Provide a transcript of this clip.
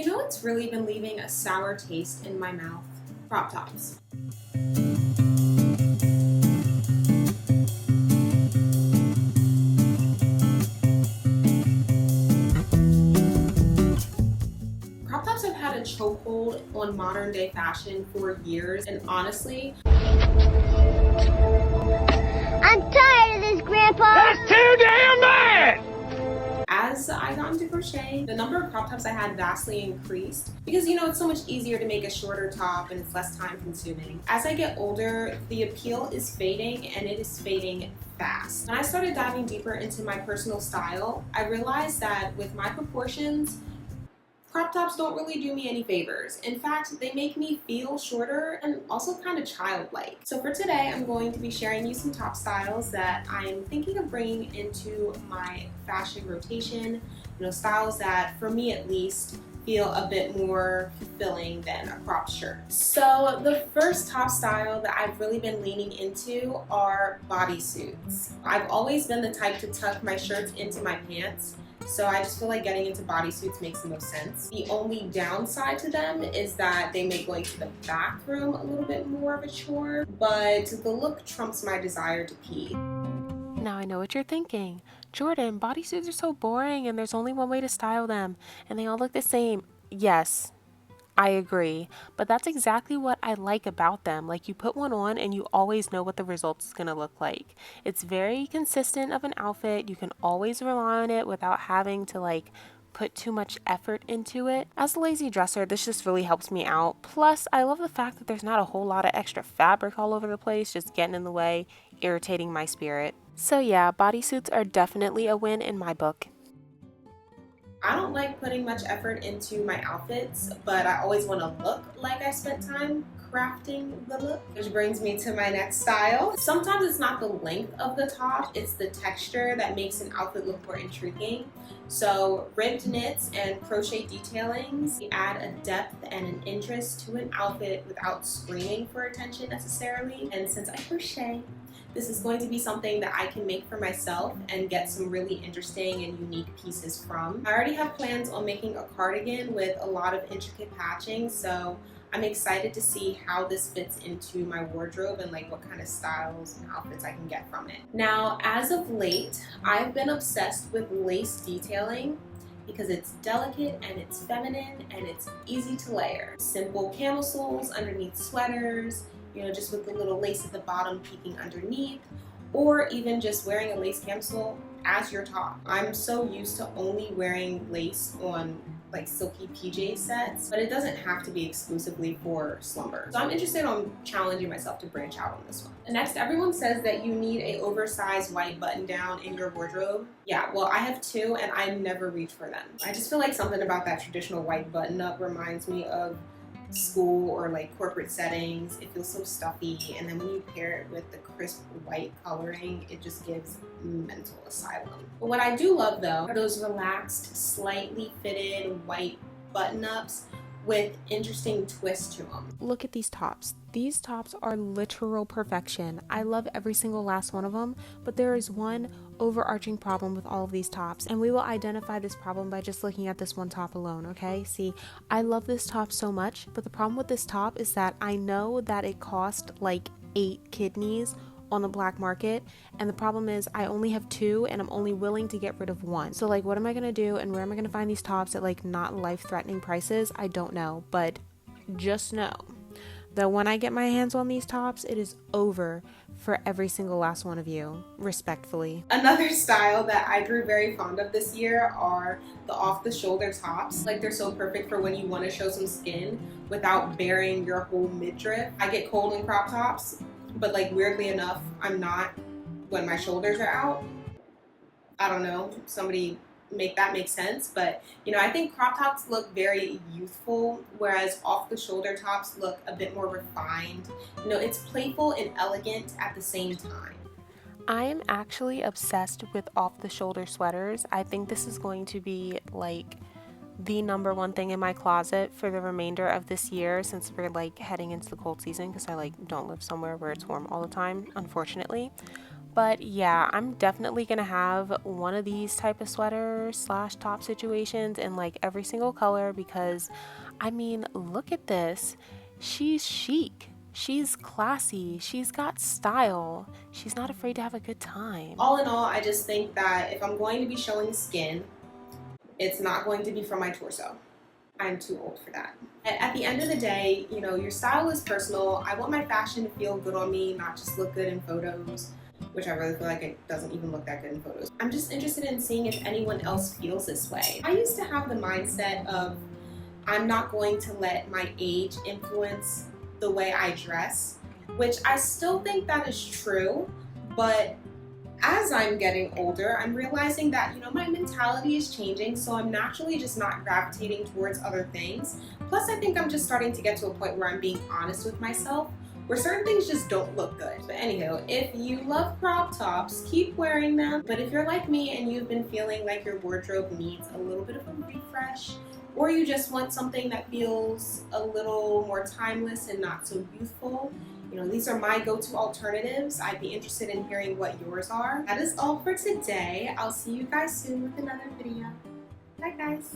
You know what's really been leaving a sour taste in my mouth? Crop tops. Crop tops have had a chokehold on modern day fashion for years, and honestly, I'm tired of this, Grandpa! That's too damn bad! as I got into crochet, the number of crop tops I had vastly increased because, you know, it's so much easier to make a shorter top and it's less time consuming. As I get older, the appeal is fading, and it is fading fast. When I started diving deeper into my personal style, I realized that with my proportions, crop tops don't really do me any favors. In fact, they make me feel shorter and also kind of childlike. So for today, I'm going to be sharing you some top styles that I'm thinking of bringing into my fashion rotation. You know, styles that, for me at least, feel a bit more fulfilling than a cropped shirt. So the first top style that I've really been leaning into are bodysuits. I've always been the type to tuck my shirts into my pants, so I just feel like getting into bodysuits makes the most sense. The only downside to them is that they make going to the bathroom a little bit more of a chore, but the look trumps my desire to pee. Now I know what you're thinking. Jordan, bodysuits are so boring and there's only one way to style them and they all look the same. Yes, I agree, but that's exactly what I like about them. Like, you put one on and you always know what the result is going to look like. It's very consistent of an outfit. You can always rely on it without having to like put too much effort into it. As a lazy dresser, this just really helps me out. Plus, I love the fact that there's not a whole lot of extra fabric all over the place, just getting in the way, irritating my spirit. So yeah, bodysuits are definitely a win in my book. I don't like putting much effort into my outfits, but I always want to look like I spent time crafting the look, which brings me to my next style. Sometimes it's not the length of the top, it's the texture that makes an outfit look more intriguing. So ribbed knits and crochet detailings add a depth and an interest to an outfit without screaming for attention necessarily. And since I crochet, this is going to be something that I can make for myself and get some really interesting and unique pieces from. I already have plans on making a cardigan with a lot of intricate patching, so I'm excited to see how this fits into my wardrobe and like what kind of styles and outfits I can get from it. Now, as of late, I've been obsessed with lace detailing because it's delicate and it's feminine and it's easy to layer. Simple camisoles underneath sweaters, you know, just with the little lace at the bottom peeking underneath, or even just wearing a lace camisole as your top. I'm so used to only wearing lace on like silky PJ sets, but it doesn't have to be exclusively for slumber. So I'm interested on challenging myself to branch out on this one. Next, everyone says that you need a oversized white button down in your wardrobe. Yeah, well, I have two and I never reach for them. I just feel like something about that traditional white button up reminds me of school or like corporate settings. It feels so stuffy, and then when you pair it with the crisp white coloring, it just gives mental asylum. But what I do love though are those relaxed, slightly fitted white button-ups with interesting twists to them. Look at these tops. These tops are literal perfection. I love every single last one of them, but there is one overarching problem with all of these tops, and we will identify this problem by just looking at this one top alone, okay? See, I love this top so much, but the problem with this top is that I know that it cost like 8 kidneys on the black market, and the problem is I only have 2 and I'm only willing to get rid of 1. So like, what am I gonna do, and where am I gonna find these tops at like not life-threatening prices? I don't know, but just know that when I get my hands on these tops, it is over for every single last one of you, respectfully. Another style that I grew very fond of this year are the off-the-shoulder tops. Like, they're so perfect for when you want to show some skin without baring your whole midriff. I get cold in crop tops, but like weirdly enough, I'm not when my shoulders are out. I don't know, somebody make that make sense, but you know, I think crop tops look very youthful, whereas off the shoulder tops look a bit more refined. You know, it's playful and elegant at the same time. I am actually obsessed with off the shoulder sweaters. I think this is going to be like the number one thing in my closet for the remainder of this year, since we're like heading into the cold season, because I like don't live somewhere where it's warm all the time, unfortunately. But yeah, I'm definitely gonna have one of these type of sweater slash top situations in like every single color, because I mean, look at this. She's chic. She's classy. She's got style. She's not afraid to have a good time. All in all, I just think that if I'm going to be showing skin, it's not going to be from my torso. I'm too old for that. At the end of the day, you know, your style is personal. I want my fashion to feel good on me, not just look good in photos, which I really feel like it doesn't even look that good in photos. I'm just interested in seeing if anyone else feels this way. I used to have the mindset of I'm not going to let my age influence the way I dress, which I still think that is true, but as I'm getting older, I'm realizing that, you know, my mentality is changing, so I'm naturally just not gravitating towards other things. Plus, I think I'm just starting to get to a point where I'm being honest with myself, where certain things just don't look good. But anywho, if you love crop tops, keep wearing them. But if you're like me and you've been feeling like your wardrobe needs a little bit of a refresh, or you just want something that feels a little more timeless and not so youthful, you know, these are my go-to alternatives. I'd be interested in hearing what yours are. That is all for today. I'll see you guys soon with another video. Bye guys.